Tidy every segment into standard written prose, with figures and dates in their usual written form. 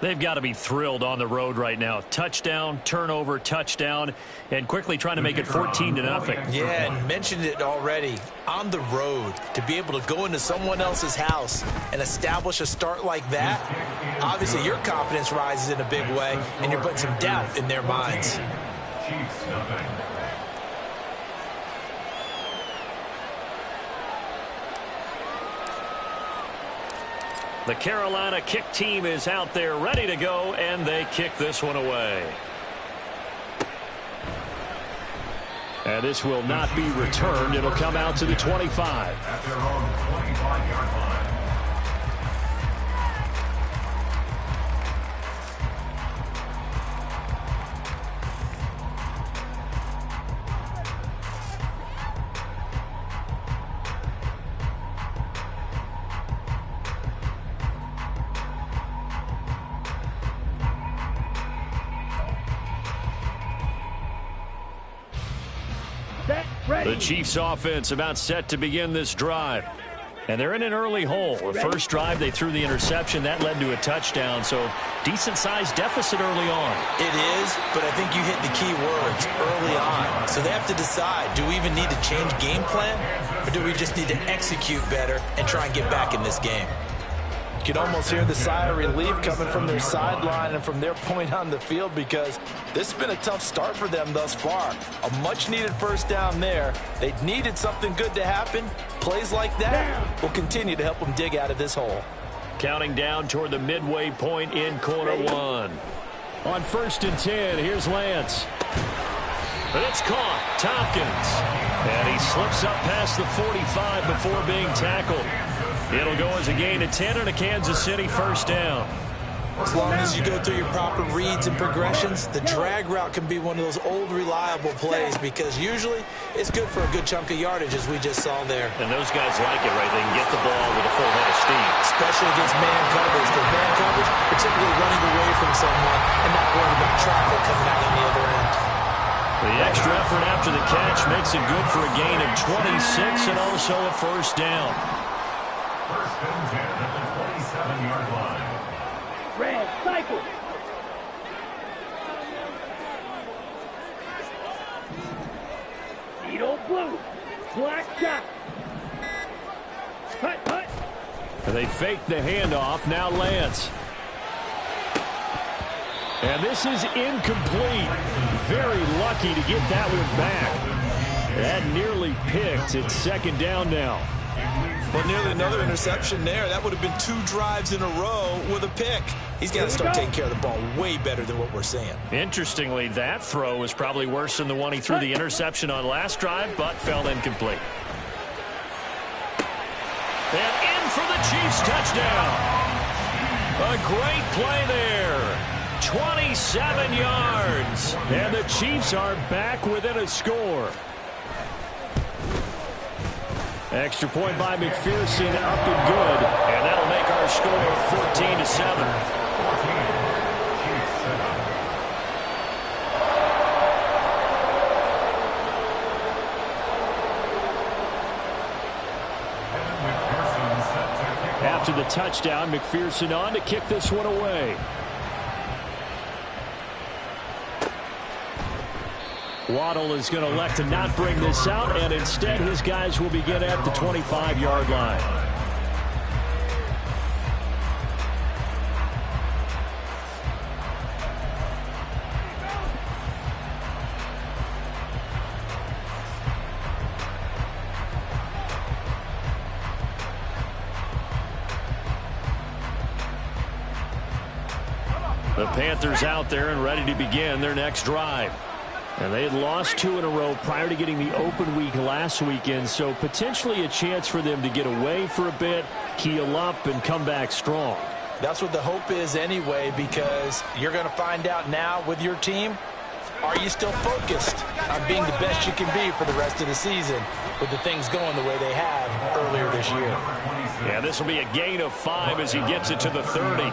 They've got to be thrilled on the road right now. Touchdown, turnover, touchdown, and quickly trying to make it 14-0. Yeah, and mentioned it already. On the road, to be able to go into someone else's house and establish a start like that, obviously your confidence rises in a big way, and you're putting some doubt in their minds. The Carolina kick team is out there ready to go, and they kick this one away. And this will not be returned. It'll come out to the 25. At their own 25-yard line. The Chiefs offense about set to begin this drive. And they're in an early hole. The first drive, they threw the interception. That led to a touchdown. So decent-sized deficit early on. It is, but I think you hit the key words early on. So they have to decide, do we even need to change game plan? Or do we just need to execute better and try and get back in this game? You can almost hear the sigh of relief coming from their sideline and from their point on the field, because this has been a tough start for them thus far. A much-needed first down there. They needed something good to happen. Plays like that will continue to help them dig out of this hole. Counting down toward the midway point in quarter one. On 1st and 10, here's Lance. But it's caught. Tompkins. And he slips up past the 45 before being tackled. It'll go as a gain of 10 and a Kansas City first down. As long as you go through your proper reads and progressions, the drag route can be one of those old reliable plays, because usually it's good for a good chunk of yardage, as we just saw there. And those guys like it, right? They can get the ball with a full head of steam. Especially against man coverage. Because man coverage, particularly running away from someone and not worried about traffic coming out on the other end. The extra effort after the catch makes it good for a gain of 26 and also a first down. First and 10 at the 27-yard line. Red, cycle. Needle blue. Black shot. Hut. They fake the handoff. Now Lance. And this is incomplete. Very lucky to get that one back. That nearly picked. It's second down now. Well, nearly another interception there. That would have been 2 drives in a row with a pick. He's got to start taking care of the ball way better than what we're seeing. Interestingly, that throw was probably worse than the one he threw the interception on last drive, but fell incomplete. And in for the Chiefs touchdown. A great play there. 27 yards. And the Chiefs are back within a score. Extra point by McPherson, up and good. And that'll make our score 14-7. After the touchdown, McPherson on to kick this one away. Waddle is going to elect to not bring this out, and instead his guys will begin at the 25-yard line. The Panthers out there and ready to begin their next drive. And they had lost 2 in a row prior to getting the open week last weekend, so potentially a chance for them to get away for a bit, heal up, and come back strong. That's what the hope is anyway, because you're going to find out now with your team, are you still focused on being the best you can be for the rest of the season with the things going the way they have earlier this year? Yeah, this will be a gain of 5 as he gets it to the 30.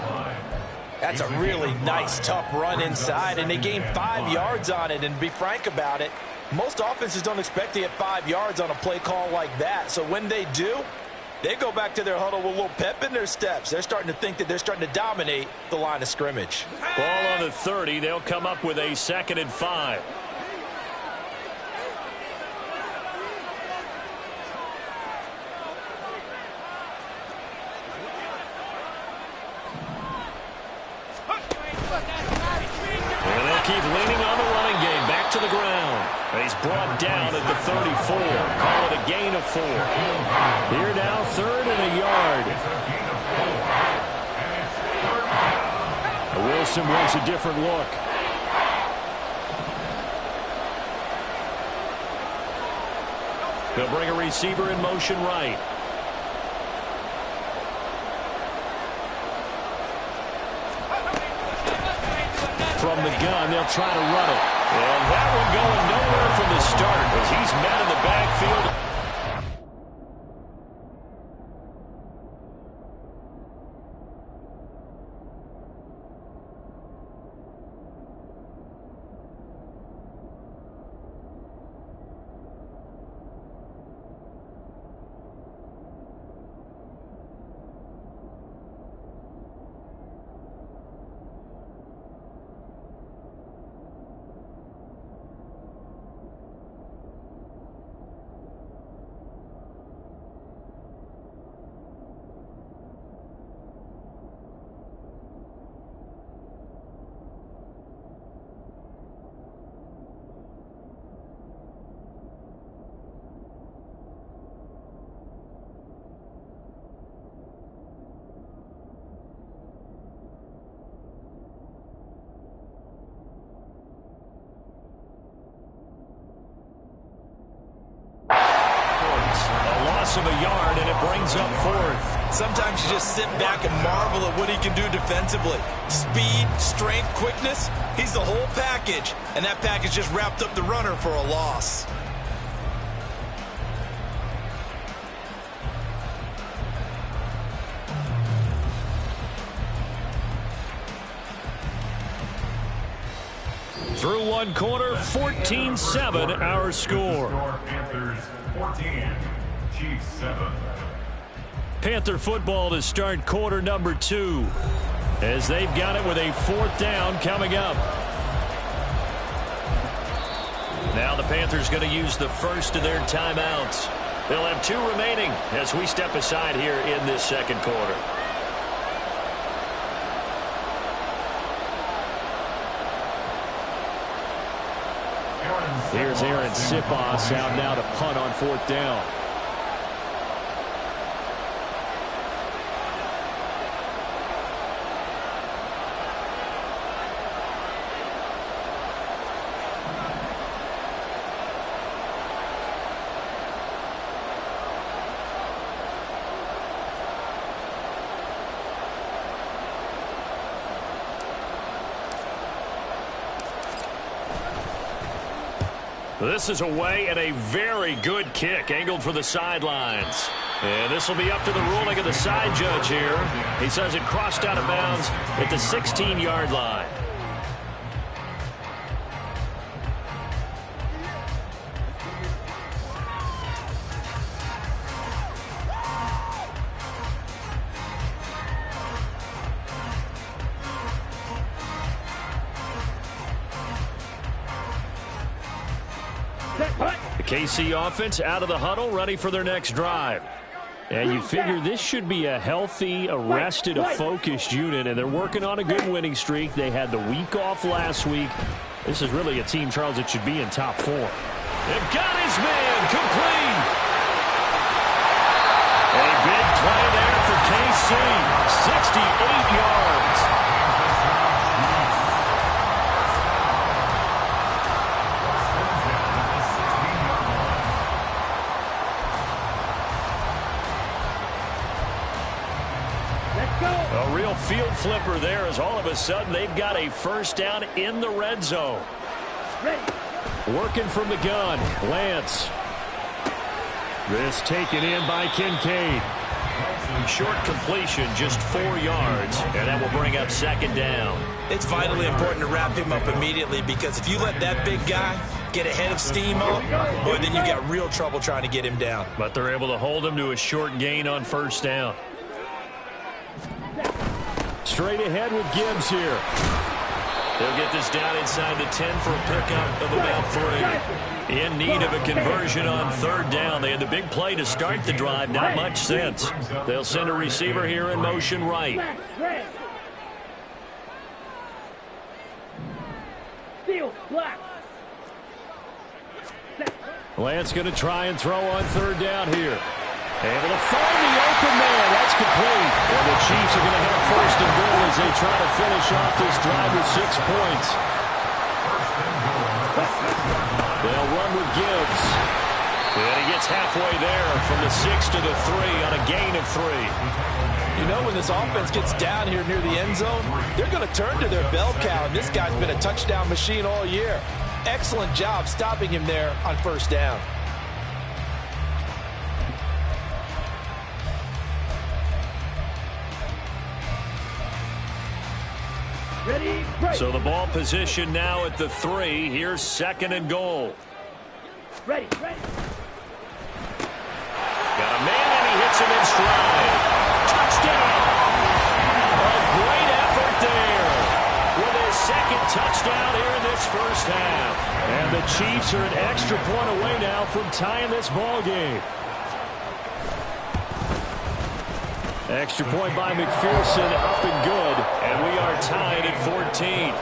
That's a really nice, tough run inside, and they gained 5 yards on it. And to be frank about it, most offenses don't expect to get 5 yards on a play call like that. So when they do, They go back to their huddle with a little pep in their steps. They're starting to think that they're starting to dominate the line of scrimmage. Ball on the 30. They'll come up with a 2nd and 5. And they'll keep leaning on the running game. Back to the ground. He's brought down at the 34. Call it a gain of 4. Here now, 3rd and a yard. Wilson wants a different look. They'll bring a receiver in motion right. From the gun, they'll try to run it. And that one going nowhere from the start as he's met in the backfield. Of a yard, and it brings up 4th. Sometimes you just sit back and marvel at what he can do defensively. Speed, strength, quickness, he's the whole package. And that package just wrapped up the runner for a loss. Through one quarter, 14-7 our score. Panthers 14, Chiefs 7. Panther football to start quarter number 2 as they've got it with a 4th down coming up. Now the Panthers going to use the first of their timeouts. They'll have 2 remaining as we step aside here in this 2nd quarter. Here's Aaron Sipos out now to punt on 4th down. This is away and a very good kick angled for the sidelines. And this will be up to the ruling of the side judge here. He says it crossed out of bounds at the 16-yard line. The KC offense out of the huddle, ready for their next drive. And you figure this should be a healthy, arrested, a focused unit, and they're working on a good winning streak. They had the week off last week. This is really a team, Charles, that should be in top 4. They've got his man complete. A big play there for KC, 68 yards. A real field flipper there as all of a sudden they've got a first down in the red zone. Working from the gun, Lance. This taken in by Kincaid. Short completion, just 4 yards, and that will bring up 2nd down. It's vitally important to wrap him up immediately because if you let that big guy get ahead of Steamo, boy, then you've got real trouble trying to get him down. But they're able to hold him to a short gain on first down. Straight ahead with Gibbs here. They'll get this down inside the 10 for a pickup of about 3. In need of a conversion on third down. They had the big play to start the drive. Not much sense. They'll send a receiver here in motion right. Lance going to try and throw on third down here. Able to find the open man. That's complete. And the Chiefs are going to have first and goal as they try to finish off this drive with 6 points. They'll run with Gibbs. And he gets halfway there from the 6 to the 3 on a gain of 3. You know, when this offense gets down here near the end zone, they're going to turn to their bell cow, and this guy's been a touchdown machine all year. Excellent job stopping him there on first down. Ready, so the ball position now at the 3. Here's second and goal. ready. Got a man and he hits him in stride. Touchdown! A great effort there with his second touchdown here in this first half. And the Chiefs are an extra point away now from tying this ball game. Extra point by McPherson, up and good, and we are tied at 14.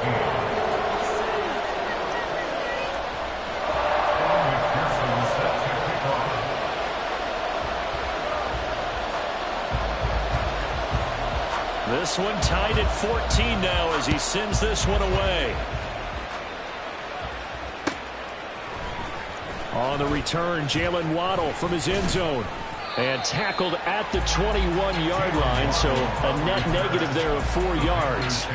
This one tied at 14 now as he sends this one away. On the return, Jalen Waddle from his end zone. And tackled at the 21-yard line, so a net negative there of 4 yards.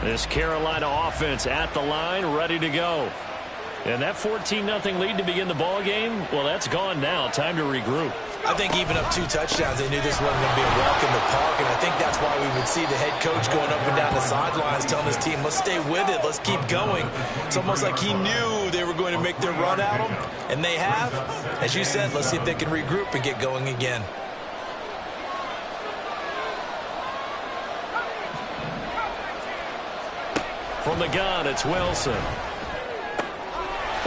This Carolina offense at the line, ready to go. And that 14-0 lead to begin the ball game, well, that's gone now. Time to regroup. I think even up 2 touchdowns, they knew this wasn't going to be a walk in the park, and I think that's why we would see the head coach going up and down the sidelines telling his team, let's stay with it, let's keep going. It's almost like he knew they were going to make their run at him, and they have. As you said, let's see if they can regroup and get going again. From the gun, it's Wilson.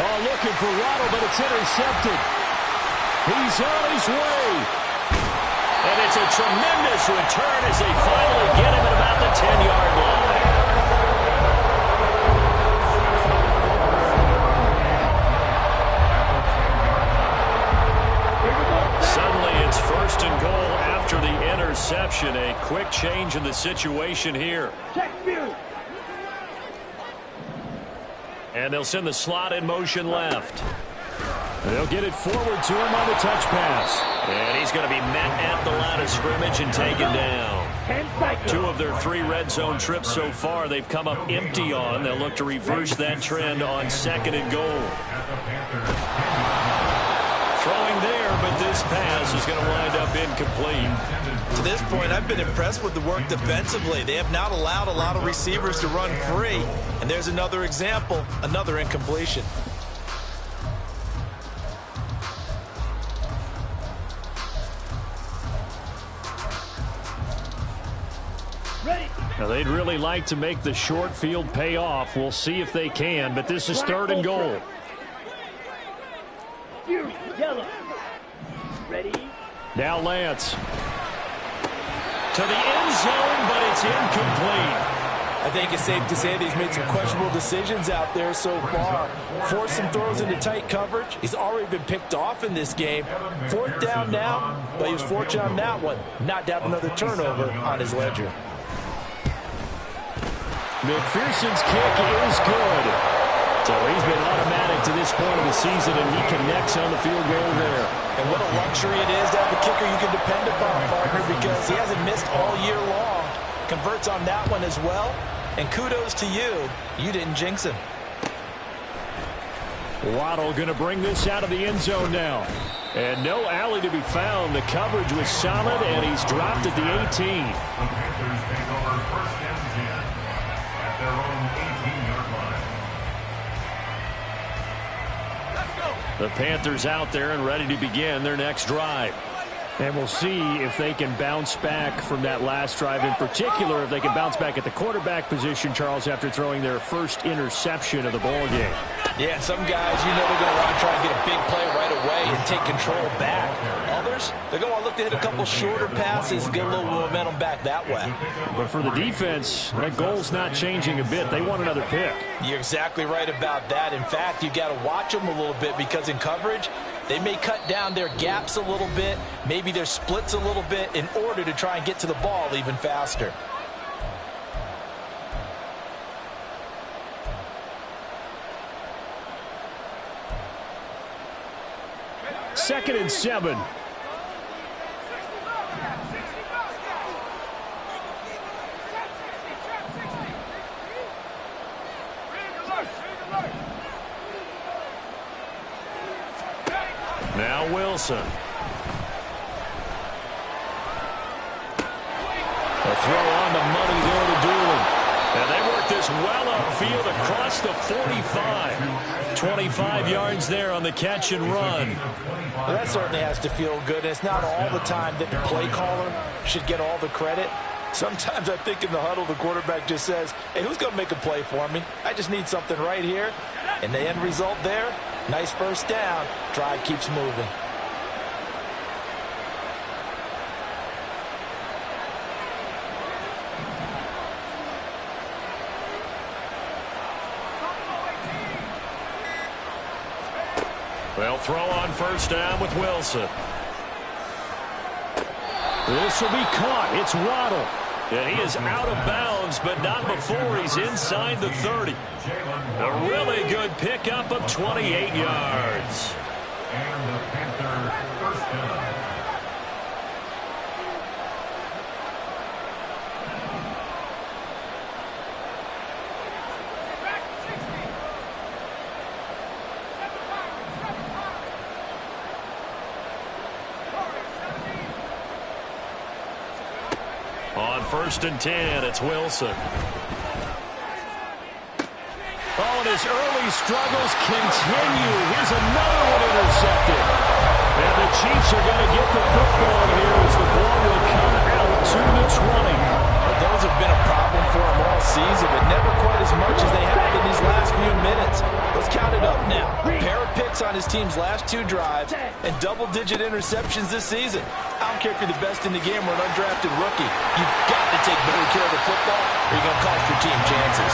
Oh, looking for Waddle, but it's intercepted. He's on his way. And it's a tremendous return as they finally get him at about the 10-yard line. Suddenly it's first and goal after the interception. A quick change in the situation here. And they'll send the slot in motion left. They'll get it forward to him on the touch pass. And he's going to be met at the line of scrimmage and taken down. 2 of their 3 red zone trips so far they've come up empty on. They'll look to reverse that trend on second and goal. Throwing there, but this pass is going to wind up incomplete. To this point, I've been impressed with the work defensively. They have not allowed a lot of receivers to run free. And there's another example, another incompletion. Now, they'd really like to make the short field pay off. We'll see if they can, but this is third and goal. Yellow. Ready? Now Lance. To the end zone, but it's incomplete. I think it's safe to say that he's made some questionable decisions out there so far. Forced some throws into tight coverage. He's already been picked off in this game. 4th down now, but he was fortunate on that one. Not to have another turnover on his ledger. McPherson's kick is good. So he's been automatic to this point of the season, and he connects on the field goal there. And what a luxury it is to have a kicker you can depend upon, partner, because he hasn't missed all year long. Converts on that one as well. And kudos to you. You didn't jinx him. Waddle going to bring this out of the end zone now. And no alley to be found. The coverage was solid, and he's dropped at the 18. The Panthers out there and ready to begin their next drive. And we'll see if they can bounce back from that last drive, in particular if they can bounce back at the quarterback position, Charles, after throwing their first interception of the ball game. Yeah, and some guys, you know, they're going to want to try and get a big play right away and take control back. Others, they're going to want to look to hit a couple shorter passes, get a little momentum back that way. But for the defense, that goal's not changing a bit. They want another pick. You're exactly right about that. In fact, you got to watch them a little bit because in coverage, they may cut down their gaps a little bit, maybe their splits a little bit in order to try and get to the ball even faster. Second and 7. Now Wilson. A throw on the money there to Doolin. And they work this well upfield across the 45. 25 yards there on the catch and run. Well, that certainly has to feel good. It's not all the time that the play caller should get all the credit. Sometimes I think in the huddle, the quarterback just says, hey, who's going to make a play for me? I just need something right here. And the end result there, nice first down. Drive keeps moving. They'll throw on first down with Wilson. This will be caught. It's Waddle. And he is out of bounds, but not before he's inside the 30. A really good pickup of 28 yards. And the Panthers first down. On first and 10, it's Wilson. Oh, and his early struggles continue. Here's another one intercepted. And the Chiefs are going to get the football here as the ball will come out to the 20. Well, those have been a problem for them all season, but never quite as much as they have in these last few minutes. Let's count it up now. A pair of picks on his team's last 2 drives and double-digit interceptions this season. I don't care if you're the best in the game or an undrafted rookie. You've got to take better care of the football or you're going to cost your team chances.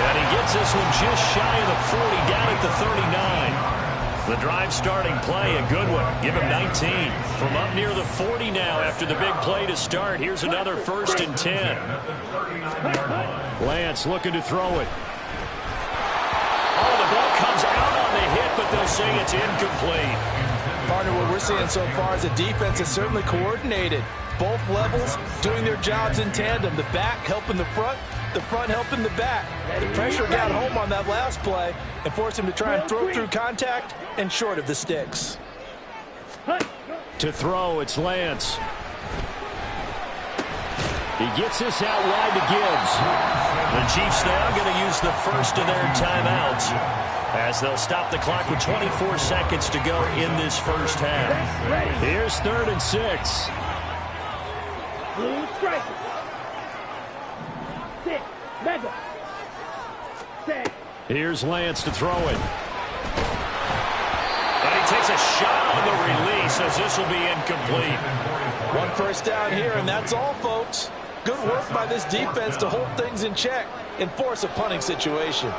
And he gets this one just shy of the 40, down at the 39. The drive starting play, a good one. Give him 19. From up near the 40 now after the big play to start. Here's another first and 10. Lance looking to throw it. Oh, the ball comes out on the hit, but they'll say it's incomplete. Partner, what we're seeing so far is a defense that's certainly coordinated. Both levels doing their jobs in tandem. The back helping the front helping the back. The pressure got home on that last play and forced him to try and throw through contact and short of the sticks. To throw, it's Lance. He gets this out wide to Gibbs. The Chiefs now going to use the first of their timeouts as they'll stop the clock with 24 seconds to go in this first half. Here's 3rd and 6. Blue strike. 6. Mega. 6. Here's Lance to throw it. And he takes a shot on the release as this will be incomplete. 1 first down here, and that's all, folks. Good work by this defense to hold things in check and force a punting situation.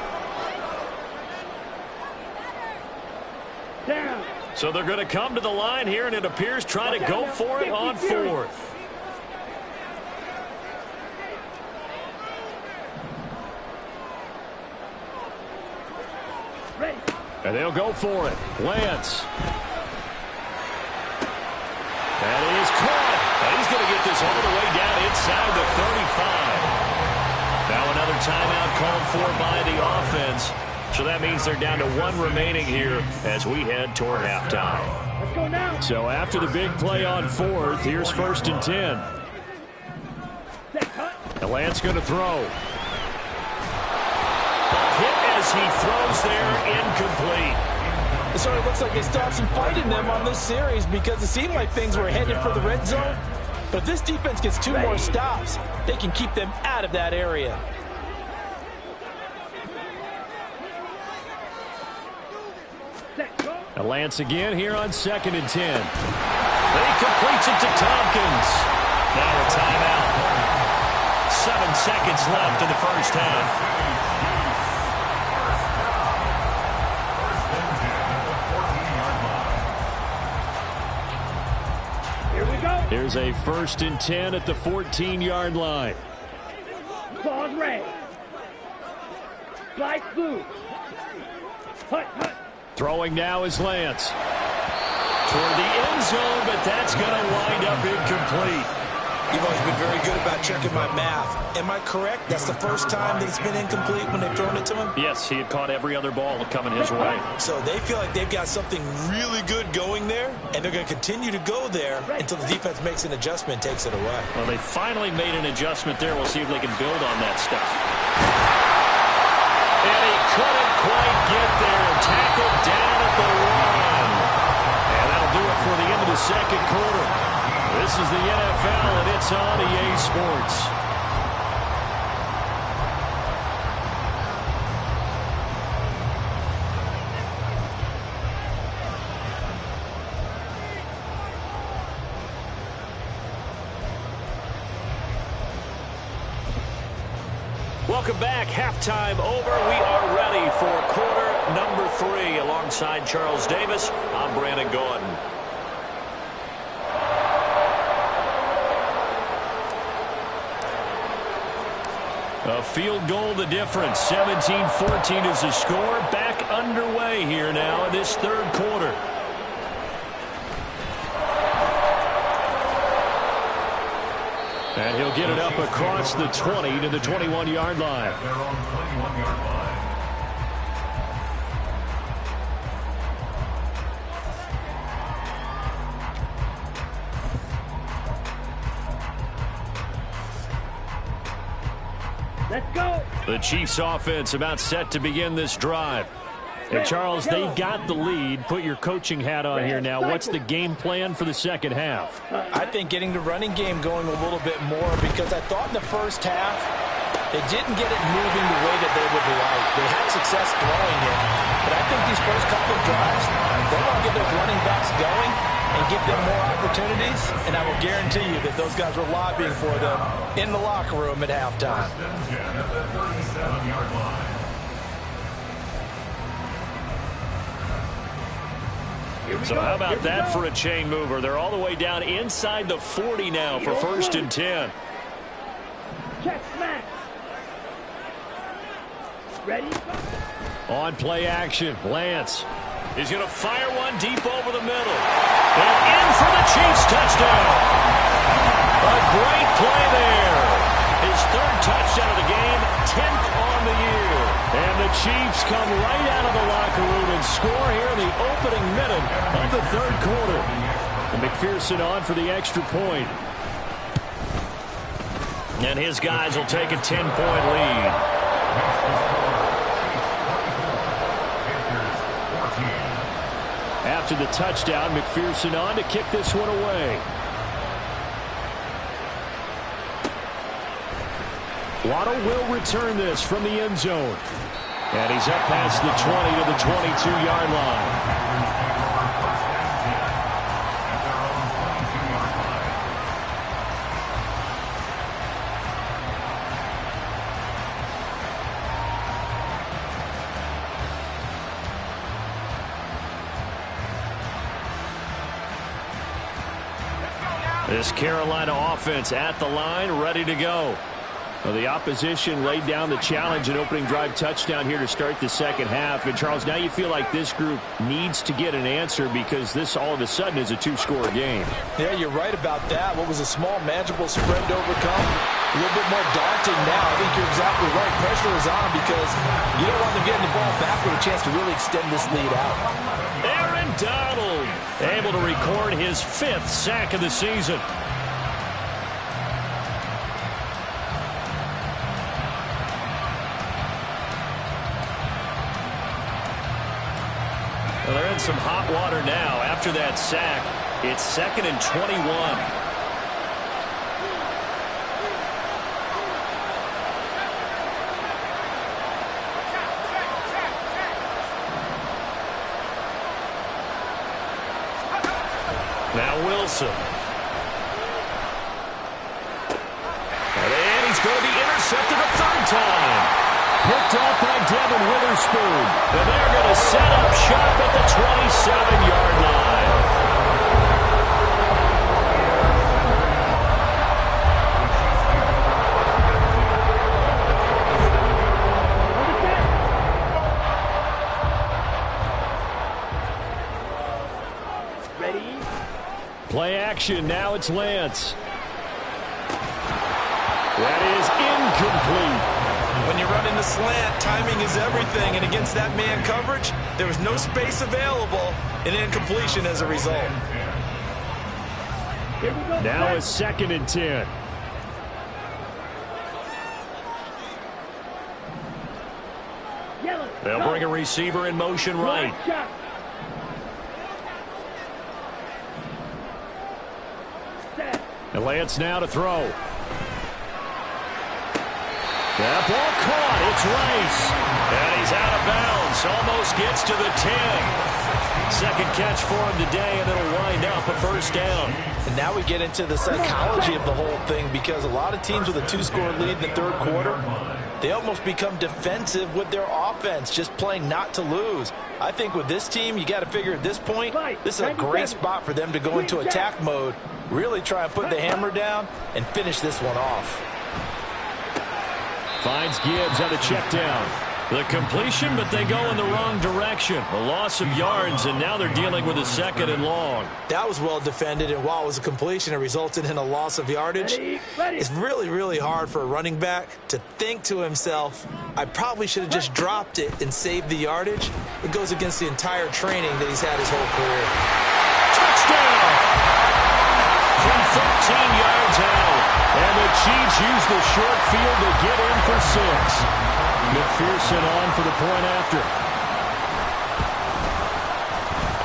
Down. So they're going to come to the line here, and it appears trying to go for it on 4th. Ready. And they'll go for it. Lance. And he is caught. And he's going to get this all the way down inside the 35. Now another timeout called for by the offense. So that means they're down to 1 remaining here as we head toward halftime. Let's go now. So after the big play on 4th, here's 1st and 10. And Lance going to throw. A hit as he throws there, incomplete. It certainly looks like they still have some fight in them on this series because it seemed like things were headed for the red zone. But if this defense gets 2 more stops, they can keep them out of that area. Now Lance again here on 2nd and 10. Then he completes it to Tompkins. Now a timeout. 7 seconds left in the first half. Here's a 1st and 10 at the 14-yard line. Pause red. Slide blue. Hut, hut. Throwing now is Lance. Toward the end zone, but that's going to wind up incomplete. You've always been very good about checking my math. Am I correct? That's the first time that it's been incomplete when they've thrown it to him? Yes, he had caught every other ball coming his way. So they feel like they've got something really good going there, and they're going to continue to go there until the defense makes an adjustment, takes it away. Well, they finally made an adjustment there. We'll see if they can build on that stuff. And he couldn't quite get there. Tackled down at the 1. And that'll do it for the end of the second quarter. This is the NFL, and it's on EA Sports. Welcome back. Halftime over. We are ready for quarter number 3. Alongside Charles Davis, I'm Brandon Gordon. A field goal the difference. 17-14 is the score. Back underway here now in this 3rd quarter. And he'll get it up across the 20 to the 21-yard line. Their own 21-yard line. Let's go. The Chiefs offense about set to begin this drive. And Charles, they got the lead. Put your coaching hat on here now. What's the game plan for the second half? I think getting the running game going a little bit more because I thought in the first half they didn't get it moving the way that they would like. They had success throwing it, but I think these first couple of drives, they want to get those running backs going and give them more opportunities, and I will guarantee you that those guys were lobbying for them in the locker room at halftime. First and 10 at the 37-yard line. So how about that for a chain mover? They're all the way down inside the 40 now for 1st and 10. Check smack. Ready? On play action, Lance. He's going to fire one deep over the middle. And in for the Chiefs touchdown. A great play there. His 3rd touchdown of the game, 10th on the year. And the Chiefs come right out of the locker room and score here in the opening minute of the 3rd quarter. And McPherson on for the extra point. And his guys will take a 10-point lead. After the touchdown, McPherson on to kick this one away. Waddle will return this from the end zone. And he's up past the 20 to the 22-yard line. This Carolina offense at the line, ready to go. Well, the opposition laid down the challenge and opening drive touchdown here to start the second half. And, Charles, now you feel like this group needs to get an answer because this all of a sudden is a 2-score game. Yeah, you're right about that. What was a small, manageable spread to overcome, a little bit more daunting now. I think you're exactly right. Pressure is on because you don't want them getting the ball back with a chance to really extend this lead out. Aaron Donald able to record his 5th sack of the season. Well, they're some hot water now after that sack. It's 2nd and 21. Now Wilson. And he's going to be intercepted a 3rd time. Picked off by Devin Witherspoon. And they're going to set up shop at the 27-yard line. Ready? Play action. Now it's Lance. That is incomplete. When you run in the slant, timing is everything, and against that man coverage, there was no space available, and incompletion as a result. Here we go. Now it's 2nd and 10. Yellow. They'll bring a receiver in motion right. Shot. Set. And Lance now to throw. That ball caught. It's Rice. And he's out of bounds. Almost gets to the 10. 2nd catch for him today, and it'll wind up a 1st down. And now we get into the psychology of the whole thing, because a lot of teams with a 2-score lead in the 3rd quarter, they almost become defensive with their offense, just playing not to lose. I think with this team, you got to figure at this point, this is a great spot for them to go into attack mode, really try and put the hammer down and finish this one off. Finds Gibbs on a check down. The completion, but they go in the wrong direction. A loss of yards, and now they're dealing with a 2nd and long. That was well defended, and while it was a completion, it resulted in a loss of yardage. Ready. It's really, really hard for a running back to think to himself, I probably should have just dropped it and saved the yardage. It goes against the entire training that he's had his whole career. Touchdown! From 13 yards out. And the Chiefs use the short field to get in for 6. McPherson on for the point after.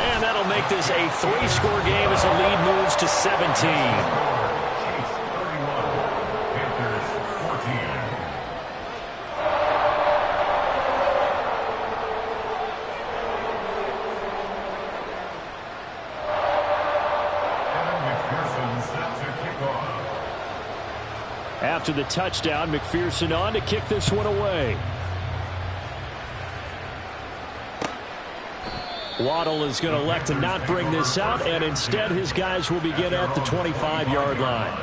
And that'll make this a 3-score game as the lead moves to 17. Chiefs 31, Panthers 14. And McPherson set to kick off. After the touchdown, McPherson on to kick this one away. Waddle is going to elect to not bring this out, and instead his guys will begin at the 25-yard line.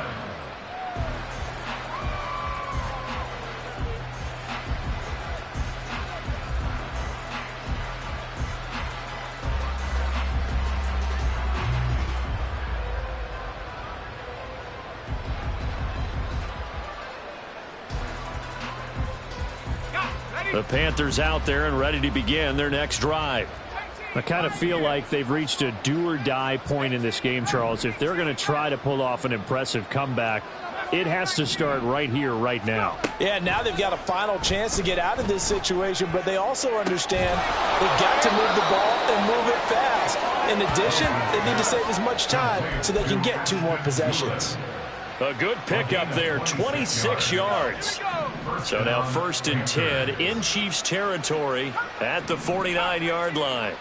The Panthers out there and ready to begin their next drive. I kind of feel like they've reached a do-or-die point in this game, Charles. If they're going to try to pull off an impressive comeback, it has to start right here, right now. Yeah, now they've got a final chance to get out of this situation, but they also understand they've got to move the ball and move it fast. In addition, they need to save as much time so they can get 2 more possessions. A good pickup there, 26 yards. So now 1st and 10 in Chiefs territory at the 49-yard line.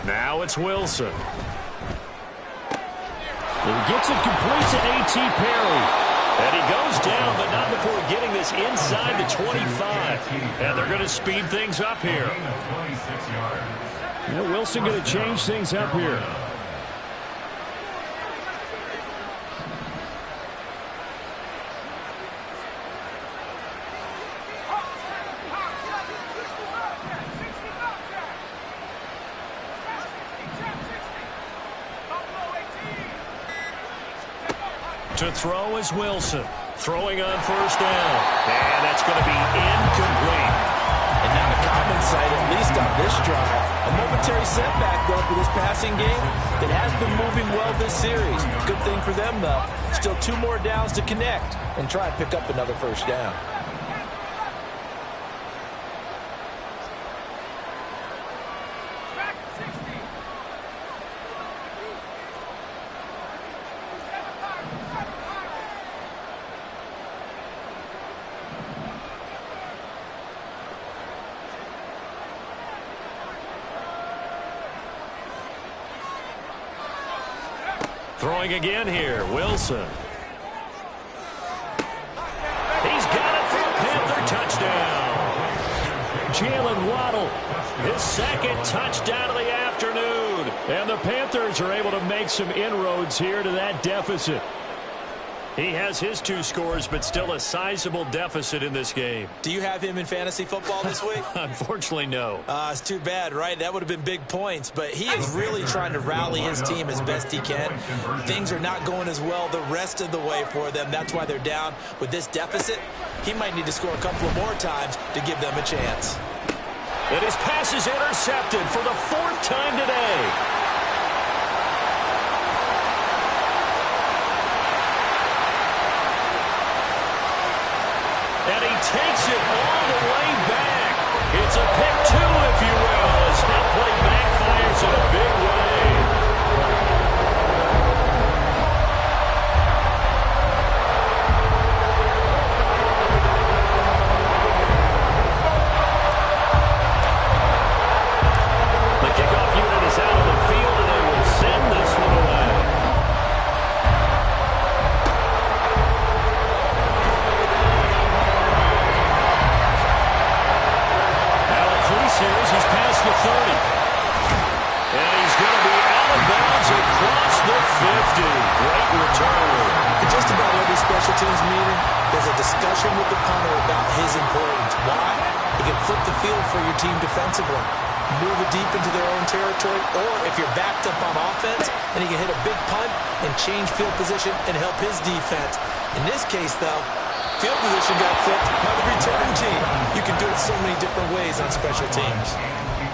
Now it's Wilson. He gets it complete to A.T. Perry. And he goes down, but not before getting this inside the 25. And they're going to speed things up here. Yeah, Wilson going to change things up here. To throw is Wilson. Throwing on 1st down. And that's going to be incomplete. And now the come in sight, at least on this drive. A momentary setback, though, for this passing game that has been moving well this series. Good thing for them, though. Still 2 more downs to connect and try and pick up another first down. Throwing again here, Wilson. He's got it for a Panther touchdown. Jalen Waddle, his second touchdown of the afternoon. And the Panthers are able to make some inroads here to that deficit. He has his 2 scores, but still a sizable deficit in this game. Do you have him in fantasy football this week? Unfortunately, no. It's too bad, right? That would have been big points, but he is really trying to rally his team as best he can. Things are not going as well the rest of the way for them. That's why they're down with this deficit. He might need to score a couple of more times to give them a chance. And his pass is intercepted for the 4th time today. And he takes it all the way back. It's a pick 2, if you will, as that play backfires in a big way. The kickoff unit is out of the field, and they will send this one away. He's past the 30. And he's going to be out of bounds across the 50. Great return. In just about every special teams meeting, there's a discussion with the punter about his importance. Why? He can flip the field for your team defensively, move it deep into their own territory, or if you're backed up on offense, then he can hit a big punt and change field position and help his defense. In this case, though, field position got flipped by the return team. You can do it so many different ways on special teams.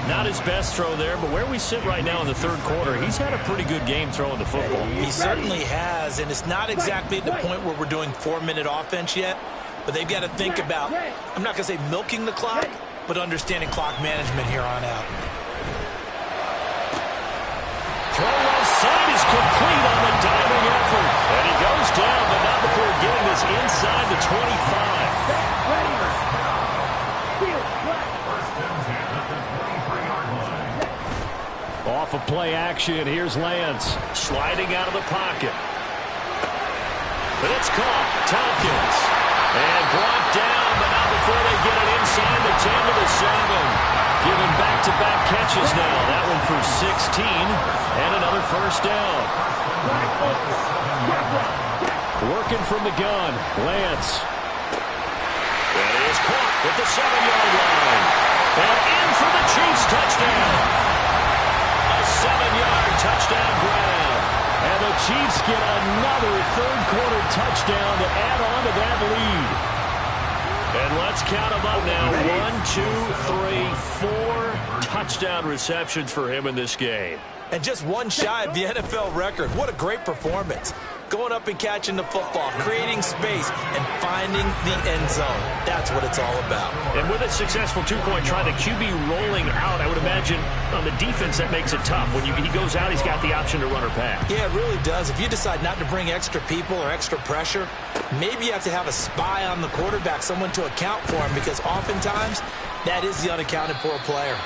Not his best throw there, but where we sit right now in the 3rd quarter, he's had a pretty good game throwing the football. He certainly has, and it's not exactly at the point where we're doing 4-minute offense yet, but they've got to think about, I'm not going to say milking the clock, but understanding clock management here on out. Throw left side is complete on the diving effort. And he goes down, but not before getting this inside the 25. Off of play action, here's Lance. Sliding out of the pocket. But it's caught. Tompkins. And brought down, but not before they get it inside the 10 to the 7. Giving back-to-back catches now. That one for 16. And another first down. Working from the gun. Lance. And he is caught at the 7-yard line. And in for the Chiefs touchdown. A 7-yard touchdown grab. And the Chiefs get another 3rd quarter touchdown to add on to that lead. And let's count them up now. 1, 2, 3, 4 touchdown receptions for him in this game. And just one shy of the NFL record. What a great performance. Going up and catching the football, creating space, and finding the end zone. That's what it's all about. And with a successful 2-point try, the QB rolling out, I would imagine on the defense that makes it tough. When he goes out, he's got the option to run or pass. Yeah, it really does. If you decide not to bring extra people or extra pressure, maybe you have to have a spy on the quarterback, someone to account for him, because oftentimes that is the unaccounted for player.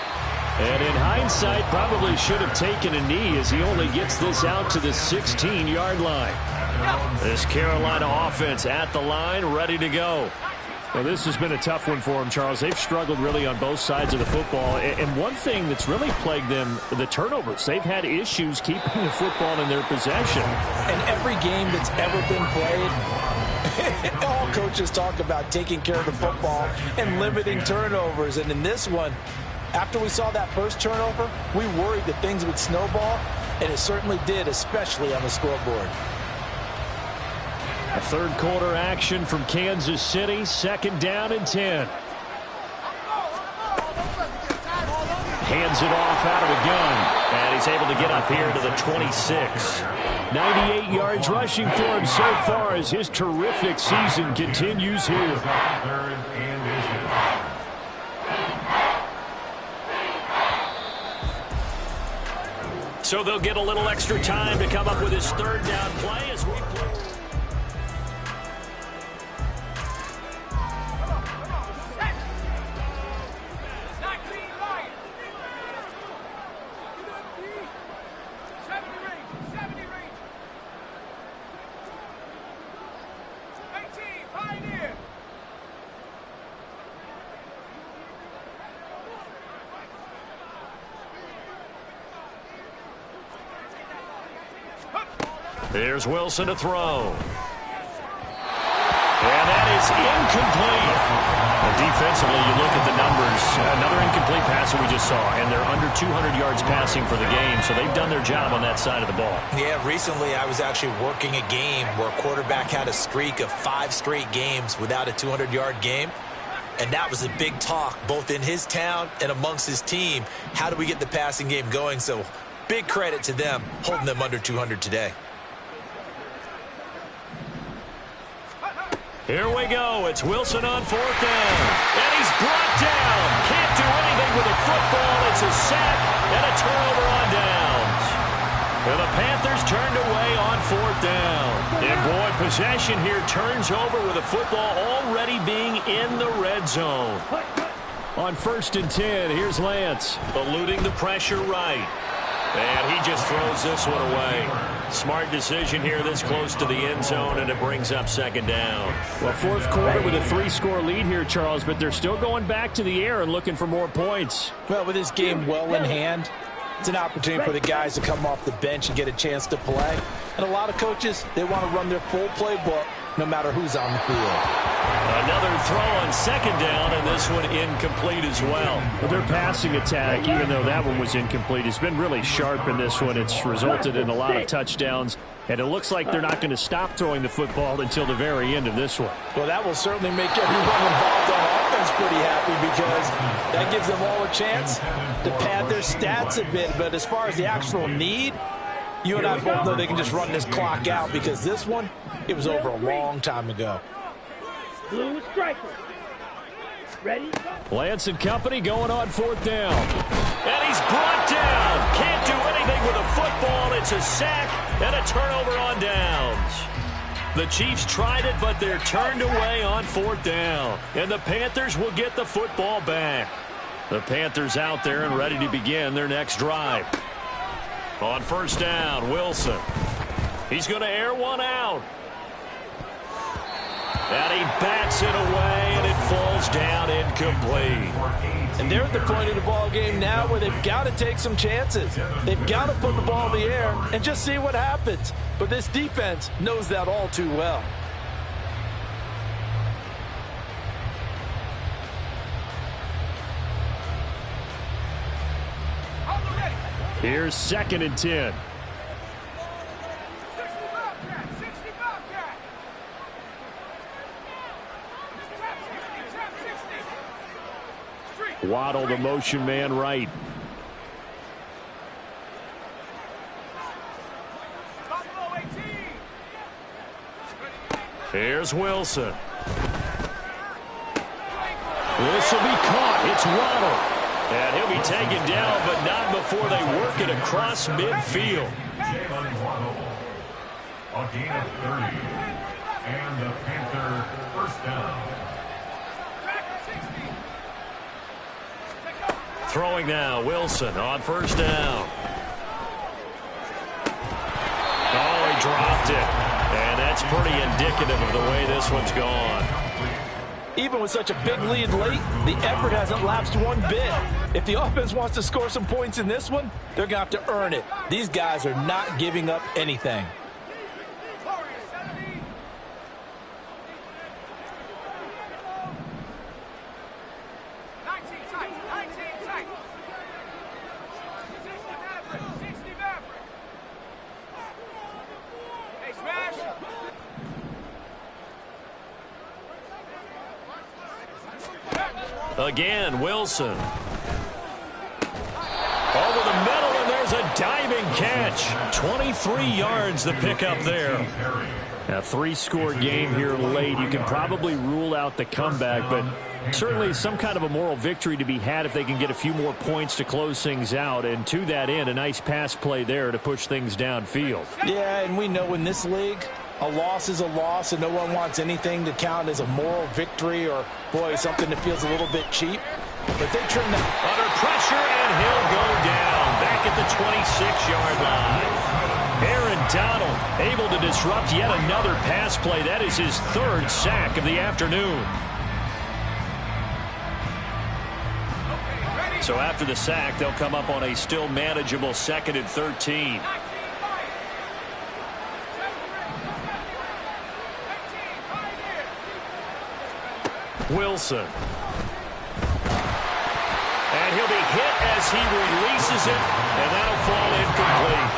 And in hindsight, probably should have taken a knee as he only gets this out to the 16-yard line. This Carolina offense at the line, ready to go. Well, this has been a tough one for them, Charles. They've struggled really on both sides of the football. And one thing that's really plagued them, the turnovers. They've had issues keeping the football in their possession. And every game that's ever been played, all coaches talk about taking care of the football and limiting turnovers. And in this one, after we saw that first turnover, we worried that things would snowball, and it certainly did, especially on the scoreboard. A 3rd quarter action from Kansas City, 2nd down and 10. Hands it off out of the gun. And he's able to get up here to the 26. 98 yards rushing for him so far as his terrific season continues here. So they'll get a little extra time to come up with his third down play as we play. Here's Wilson to throw. And that is incomplete. Defensively, you look at the numbers. Another incomplete pass that we just saw, and they're under 200 yards passing for the game, so they've done their job on that side of the ball. Yeah, recently I was actually working a game where a quarterback had a streak of 5 straight games without a 200-yard game, and that was a big talk both in his town and amongst his team. How do we get the passing game going? So big credit to them holding them under 200 today. Here we go. It's Wilson on 4th down. And he's brought down. Can't do anything with a football. It's a sack and a turnover on downs. And the Panthers turned away on 4th down. And boy, possession here turns over with the football already being in the red zone. On 1st and 10, here's Lance. Eluding the pressure right. And he just throws this one away. Smart decision here this close to the end zone, and it brings up 2nd down. Well, 4th quarter with a 3-score lead here, Charles, but they're still going back to the air and looking for more points. Well, with this game well in hand, it's an opportunity for the guys to come off the bench and get a chance to play. And a lot of coaches, they want to run their full playbook no matter who's on the field. Another throw on 2nd down, and this one incomplete as well. Well, their passing attack, even though that one was incomplete, has been really sharp in this one. It's resulted in a lot of touchdowns, and it looks like they're not going to stop throwing the football until the very end of this one. Well, that will certainly make everyone involved on offense pretty happy because that gives them all a chance to pad their stats a bit. But as far as the actual need, you and I both know they can just run this clock out because this one, it was over a long time ago. Blue striker. Ready? Lance and company going on 4th down. And he's brought down. Can't do anything with a football. It's a sack and a turnover on downs. The Chiefs tried it, but they're turned away on 4th down. And the Panthers will get the football back. The Panthers out there and ready to begin their next drive. On 1st down, Wilson. He's going to air one out. And he bats it away, and it falls down incomplete. And they're at the point of the ball game now where they've got to take some chances. They've got to put the ball in the air and just see what happens. But this defense knows that all too well. Here's 2nd and 10. Waddle, the motion man, right. Here's Wilson. This will be caught. It's Waddle. And he'll be taken down, but not before they work it across midfield. A gain of 30. And the Panther 1st down. Throwing now, Wilson on 1st down. Oh, he dropped it. And that's pretty indicative of the way this one's gone. Even with such a big lead late, the effort hasn't lapsed one bit. If the offense wants to score some points in this one, they're going to have to earn it. These guys are not giving up anything. Again, Wilson. 23 yards the pickup there. A 3-score game here late. You can probably rule out the comeback, but certainly some kind of a moral victory to be had if they can get a few more points to close things out. And to that end, a nice pass play there to push things downfield. Yeah, and we know in this league, a loss is a loss, and no one wants anything to count as a moral victory or, boy, something that feels a little bit cheap. But they trim that. Under pressure, and he'll go down back at the 26-yard line. Aaron Donald able to disrupt yet another pass play. That is his 3rd sack of the afternoon. So after the sack, they'll come up on a still manageable 2nd and 13. Wilson. And he'll be hit as he releases it, and that'll fall incomplete.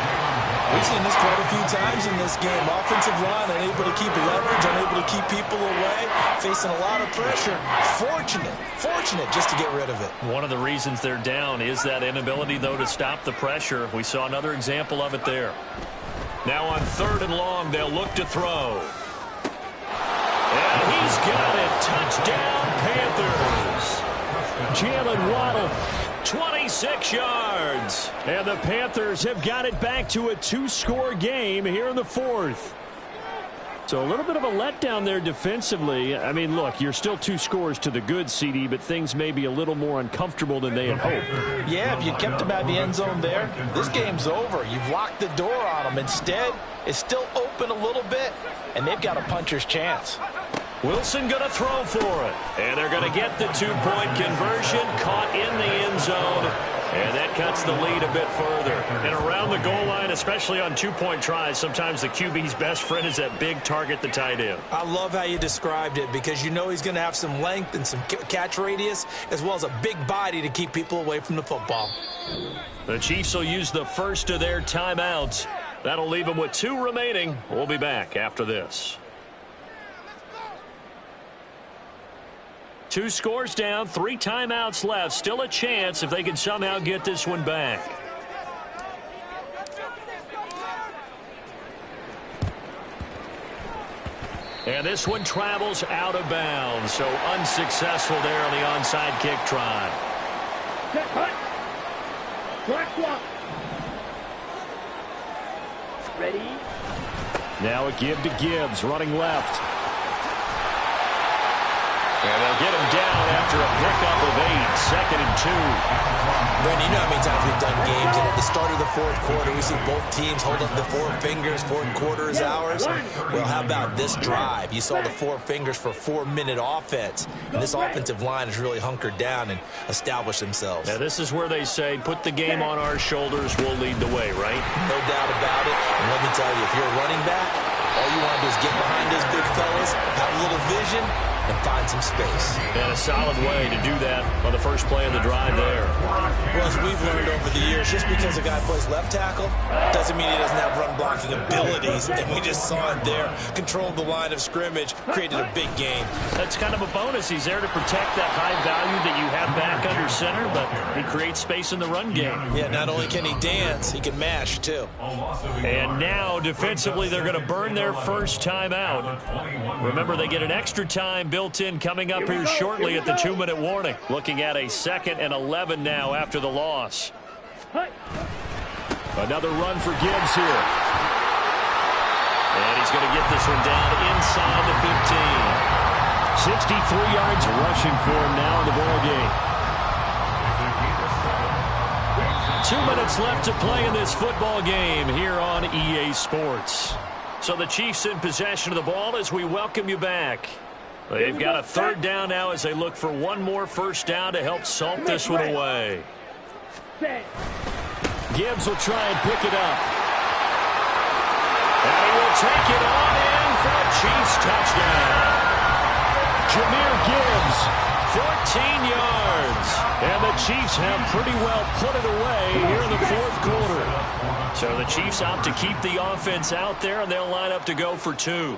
We've seen this quite a few times in this game. Offensive line unable to keep leverage, unable to keep people away, facing a lot of pressure. Fortunate just to get rid of it. One of the reasons they're down is that inability, though, to stop the pressure. We saw another example of it there. Now on 3rd and long, they'll look to throw. And he's got it. Touchdown, Panthers. Jalen Waddle, 26 yards. And the Panthers have got it back to a 2-score game here in the 4th. So a little bit of a letdown there defensively. I mean, look, you're still 2 scores to the good, CD, but things may be a little more uncomfortable than they had hoped. Yeah, if you kept them at the end zone there, this game's over. You've locked the door on them. Instead, it's still open a little bit, and they've got a puncher's chance. Wilson going to throw for it. And they're going to get the 2-point conversion. Caught in the end zone. And that cuts the lead a bit further. And around the goal line, especially on 2-point tries, sometimes the QB's best friend is that big target, the tight end. I love how you described it because you know he's going to have some length and some catch radius as well as a big body to keep people away from the football. The Chiefs will use the first of their timeouts. That'll leave them with 2 remaining. We'll be back after this. 2 scores down, 3 timeouts left. Still a chance if they can somehow get this one back. And this one travels out of bounds. So unsuccessful there on the onside kick try. Set, hut. Clock. Ready? Now a give to Gibbs, running left. And they'll get him down after a pickup of 8, 2nd and 2. Brandon, you know how many times we've done games, and at the start of the 4th quarter, we see both teams hold up the 4 fingers, 4th quarter is ours. Well, how about this drive? You saw the 4 fingers for 4-minute offense, and this offensive line has really hunkered down and established themselves. Now, this is where they say, put the game on our shoulders, we'll lead the way, right? No doubt about it. And let me tell you, if you're a running back, all you want to do is get behind those big fellas, have a little vision, and find some space. And a solid way to do that on the first play of the drive there. Well, as we've learned over the years, just because a guy plays left tackle doesn't mean he doesn't have run blocking abilities. And we just saw it there. Controlled the line of scrimmage, created a big game. That's kind of a bonus. He's there to protect that high value that you have back under center, but he creates space in the run game. Yeah, not only can he dance, he can mash, too. And now, defensively, they're going to burn their first time out. Remember, they get an extra time built in coming up here shortly at the 2-minute warning. Looking at a 2nd and 11 now after the loss. Another run for Gibbs here. And he's going to get this one down inside the 15. 63 yards rushing for him now in the ball game. 2 minutes left to play in this football game here on EA Sports. So the Chiefs in possession of the ball as we welcome you back. They've got a 3rd down now as they look for one more first down to help salt this one away. Gibbs will try and pick it up. And he will take it on in for a Chiefs touchdown. Jahmyr Gibbs, 14 yards. And the Chiefs have pretty well put it away here in the 4th quarter. So the Chiefs opt to keep the offense out there, and they'll line up to go for 2.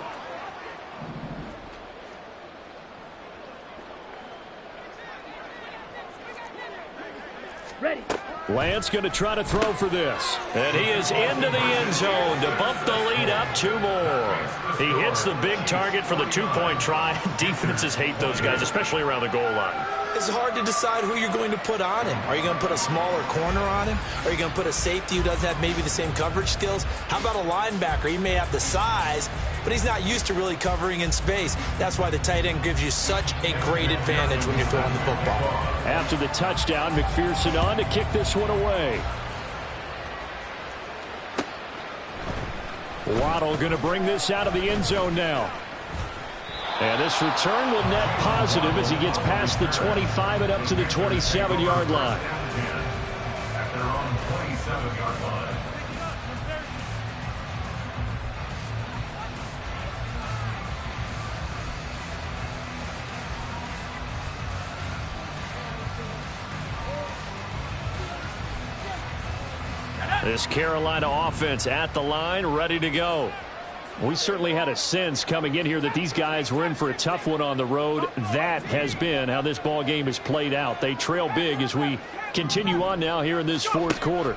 Ready. Lance going to try to throw for this. And he is into the end zone to bump the lead up 2 more. He hits the big target for the 2-point try. Defenses hate those guys, especially around the goal line. It's hard to decide who you're going to put on him. Are you going to put a smaller corner on him? Are you going to put a safety who doesn't have maybe the same coverage skills? How about a linebacker? He may have the size, but he's not used to really covering in space. That's why the tight end gives you such a great advantage when you're throwing the football. After the touchdown, McPherson on to kick this one away. Waddle going to bring this out of the end zone now. And this return will net positive as he gets past the 25 and up to the 27-yard line. At their own 27-yard line. This Carolina offense at the line, ready to go. We certainly had a sense coming in here that these guys were in for a tough one on the road. That has been how this ball game has played out. They trail big as we continue on now here in this 4th quarter.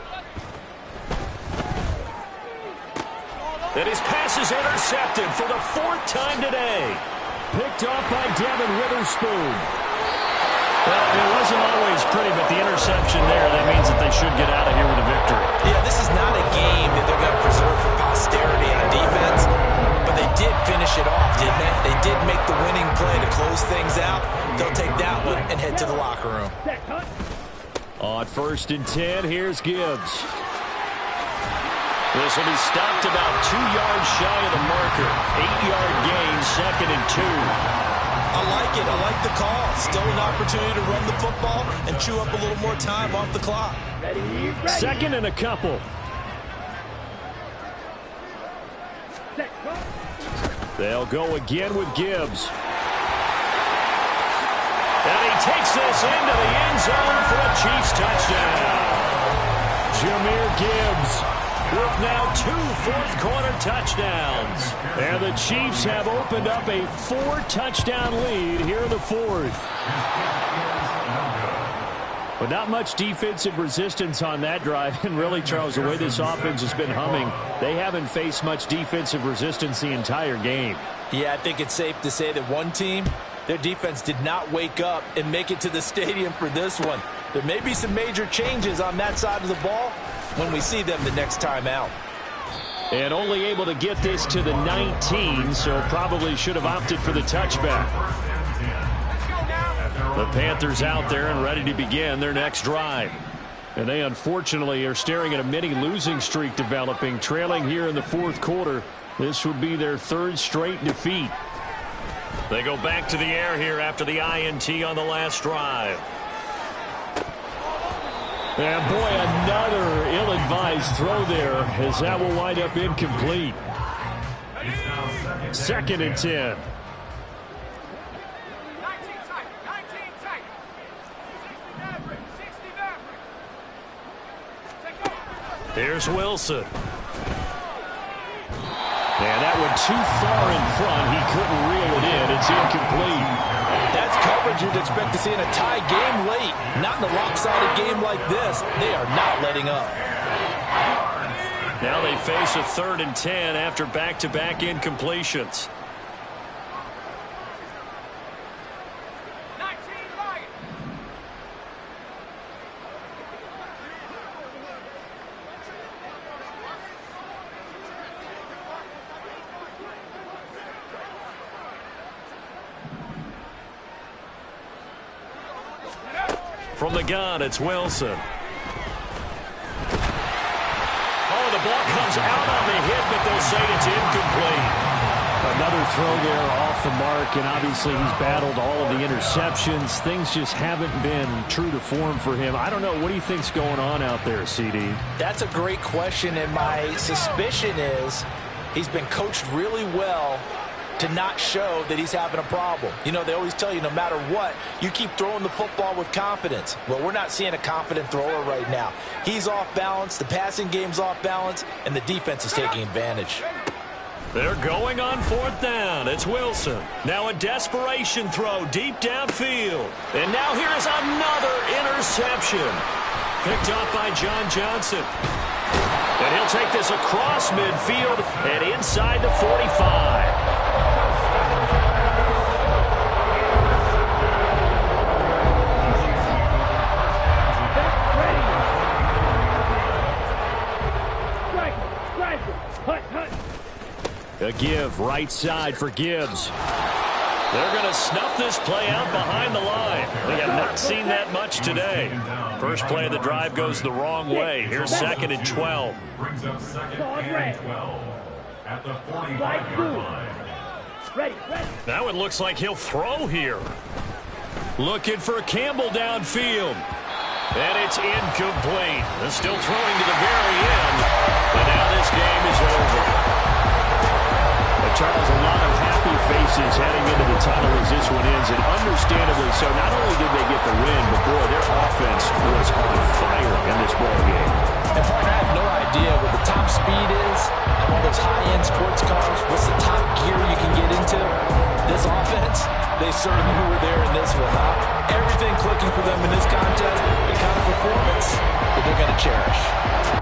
And his pass is intercepted for the 4th time today. Picked off by Devin Witherspoon. Well, it wasn't always pretty, but the interception there, that means that they should get out of here with a victory. Yeah, this is not a game that they're going to preserve for posterity on defense, but they did finish it off, didn't they? They did make the winning play to close things out. They'll take that one and head to the locker room. On 1st and 10, here's Gibbs. This will be stopped about 2 yards shy of the marker. 8-yard gain, 2nd and 2. I like it. I like the call. Still an opportunity to run the football and chew up a little more time off the clock. Ready. 2nd and a couple. They'll go again with Gibbs. And he takes this into the end zone for a Chiefs touchdown. Jahmyr Gibbs with now 2 fourth-quarter touchdowns. And the Chiefs have opened up a 4-touchdown lead here in the 4th. But not much defensive resistance on that drive. And really, Charles, the way this offense has been humming, they haven't faced much defensive resistance the entire game. Yeah, I think it's safe to say that one team, their defense did not wake up and make it to the stadium for this one. There may be some major changes on that side of the ball when we see them the next time out. And only able to get this to the 19, so probably should have opted for the touchback. The Panthers out there and ready to begin their next drive. And they unfortunately are staring at a mini losing streak developing, trailing here in the 4th quarter. This would be their 3rd straight defeat. They go back to the air here after the INT on the last drive. And boy, another ill-advised throw there as that will wind up incomplete. 2nd and 10. Here's Wilson. And that one too far in front. He couldn't reel it in. It's incomplete. That's coverage you'd expect to see in a tie game late. Not in a lopsided game like this. They are not letting up. Now they face a 3rd and 10 after back-to-back incompletions. From the gun, it's Wilson. Oh, the ball comes out on the hit, but they'll say it's incomplete. Another throw there off the mark, and obviously he's battled all of the interceptions. Things just haven't been true to form for him. I don't know. What do you think's going on out there, CD? That's a great question, and my suspicion is he's been coached really well to not show that he's having a problem. You know, they always tell you no matter what, you keep throwing the football with confidence. Well, we're not seeing a confident thrower right now. He's off balance, the passing game's off balance, and the defense is taking advantage. They're going on 4th down. It's Wilson. Now a desperation throw deep downfield. And now here's another interception. Picked up by John Johnson. And he'll take this across midfield and inside the 45. A give right side for Gibbs. They're going to snuff this play out behind the line. We have not seen that much today. First play of the drive goes the wrong way. Here's 2nd and 12. Brings up 2nd and 12 at the 45-yard line. That one looks like he'll throw here. Looking for Campbell downfield. And it's incomplete. They're still throwing to the very end. But now this game is over. Charles, a lot of happy faces heading into the tunnel as this one ends, and understandably so. Not only did they get the win, but boy, their offense was on fire in this ball game. And partner, I have no idea what the top speed is on all those high-end sports cars. What's the top gear you can get into? This offense, they certainly were there in this one. Everything clicking for them in this contest, the kind of performance that they're going to cherish.